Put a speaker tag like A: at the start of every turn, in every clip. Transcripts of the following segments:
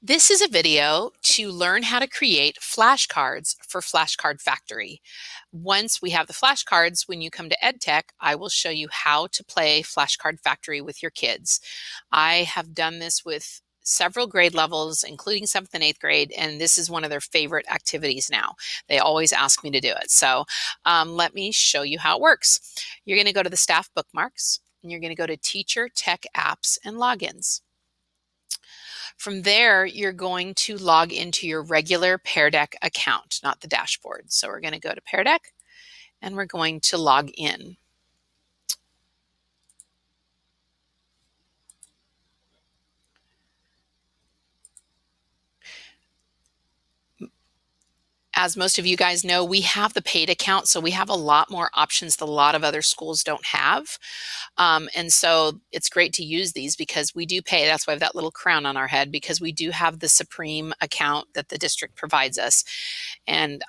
A: This is a video to learn how to create flashcards for Flashcard Factory. Once we have the flashcards, when you come to EdTech, I will show you how to play Flashcard Factory with your kids. I have done this with several grade levels, including 7th and 8th grade, and this is one of their favorite activities now. They always ask me to do it. So let me show you how it works. You're going to go to the staff bookmarks, and you're going to go to Teacher, Tech Apps, and Logins. From there, you're going to log into your regular Pear Deck account, not the dashboard. So we're going to go to Pear Deck and we're going to log in. As most of you guys know, we have the paid account, so we have a lot more options that a lot of other schools don't have. And so it's great to use these because we do pay. That's why we have that little crown on our head, because we do have the Supreme account that the district provides us. And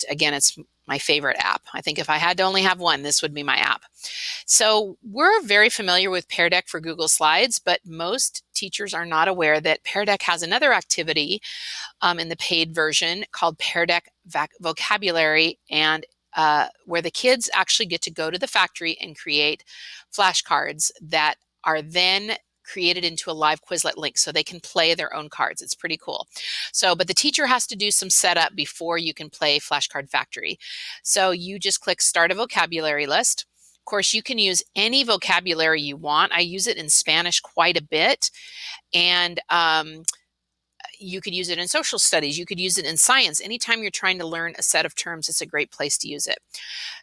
A: again, it's my favorite app. I think if I had to only have one, this would be my app. So we're very familiar with Pear Deck for Google Slides, but most teachers are not aware that Pear Deck has another activity in the paid version called Pear Deck Vocabulary, and where the kids actually get to go to the factory and create flashcards that are then created into a live Quizlet link so they can play their own cards. It's pretty cool. So, but the teacher has to do some setup before you can play Flashcard Factory. So you just click Start a Vocabulary List. Of course, you can use any vocabulary you want. I use it in Spanish quite a bit. And you could use it in social studies. You could use it in science. Anytime you're trying to learn a set of terms, it's a great place to use it.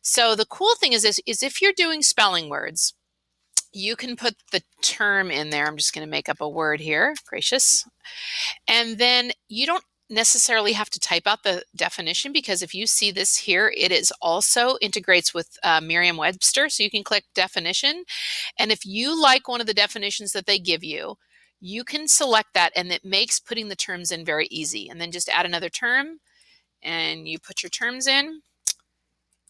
A: So the cool thing is if you're doing spelling words, you can put the term in there. I'm just going to make up a word here, gracious. And then you don't necessarily have to type out the definition, because if you see this here, it is also integrates with Merriam-Webster. So you can click definition. And if you like one of the definitions that they give you, you can select that, and it makes putting the terms in very easy. And then just add another term and you put your terms in.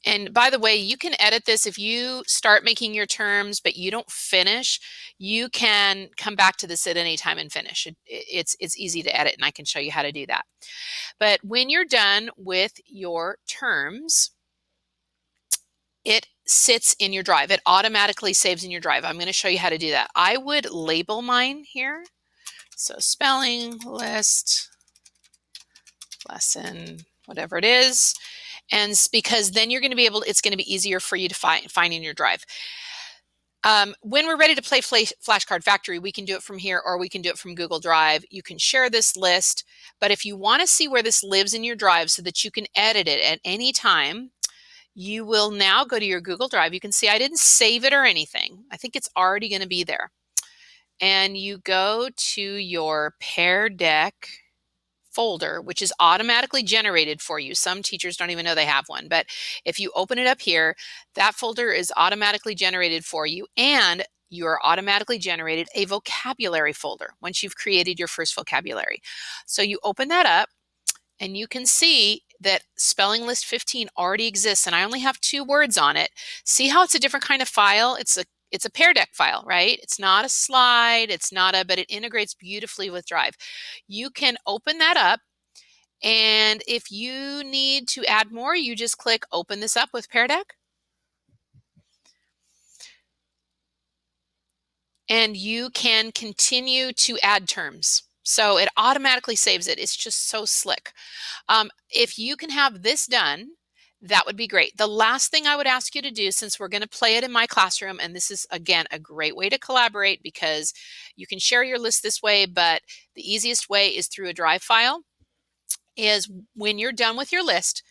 A: And by the way, you can edit this. If you start making your terms but you don't finish, you can come back to this at any time and finish. It's easy to edit, and I can show you how to do that. But when you're done with your terms, it sits in your drive. It automatically saves in your drive. I'm going to show you how to do that. I would label mine here. So spelling list, lesson, whatever it is. And because then you're going to be able, it's going to be easier for you to find in your drive. When we're ready to play Flashcard Factory, we can do it from here, or we can do it from Google Drive. You can share this list, but if you want to see where this lives in your drive so that you can edit it at any time, you will now go to your Google Drive. You can see I didn't save it or anything. I think it's already going to be there. And you go to your Pear Deck folder, which is automatically generated for you. Some teachers don't even know they have one, but if you open it up here, that folder is automatically generated for you, and you are automatically generated a vocabulary folder once you've created your first vocabulary. So you open that up, and you can see that spelling list 15 already exists, and I only have 2 words on it. See how it's a different kind of file? It's a Pear Deck file, right? It's not a slide, but it integrates beautifully with Drive. You can open that up, and if you need to add more, you just click Open this up with Pear Deck. And you can continue to add terms. So it automatically saves it. It's just so slick. If you can have this done, that would be great. The last thing I would ask you to do, since we're going to play it in my classroom, and this is, again, a great way to collaborate because you can share your list this way, but the easiest way is through a Drive file, is when you're done with your list,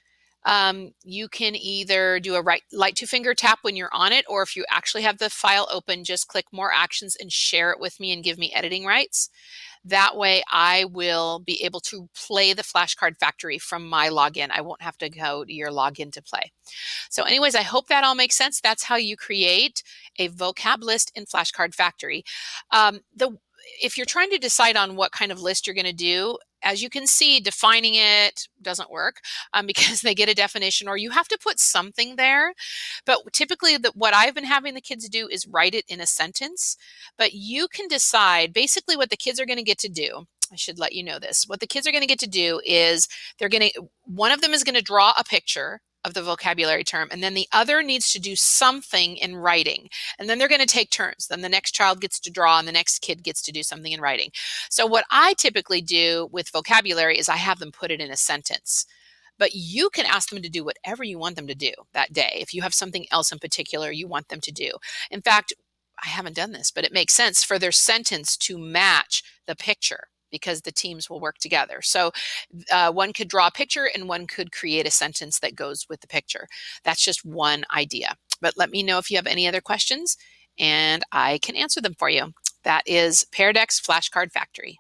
A: you can either do a light 2-finger tap when you're on it, or if you actually have the file open, just click More Actions and share it with me and give me editing rights. That way I will be able to play the Flashcard Factory from my login. I won't have to go to your login to play. So anyways, I hope that all makes sense. That's how you create a vocab list in Flashcard Factory. If you're trying to decide on what kind of list you're going to do, as you can see, defining it doesn't work because they get a definition, or you have to put something there. But typically what I've been having the kids do is write it in a sentence. But you can decide basically what the kids are going to get to do I should let you know this. What the kids are going to get to do is one of them is going to draw a picture of the vocabulary term, and then the other needs to do something in writing. And then they're going to take turns. Then the next child gets to draw, and the next kid gets to do something in writing. So what I typically do with vocabulary is I have them put it in a sentence. But you can ask them to do whatever you want them to do that day if you have something else in particular you want them to do. In fact, I haven't done this, but it makes sense for their sentence to match the picture because the teams will work together. So one could draw a picture and one could create a sentence that goes with the picture. That's just one idea. But let me know if you have any other questions and I can answer them for you. That is Pear Deck's Flashcard Factory.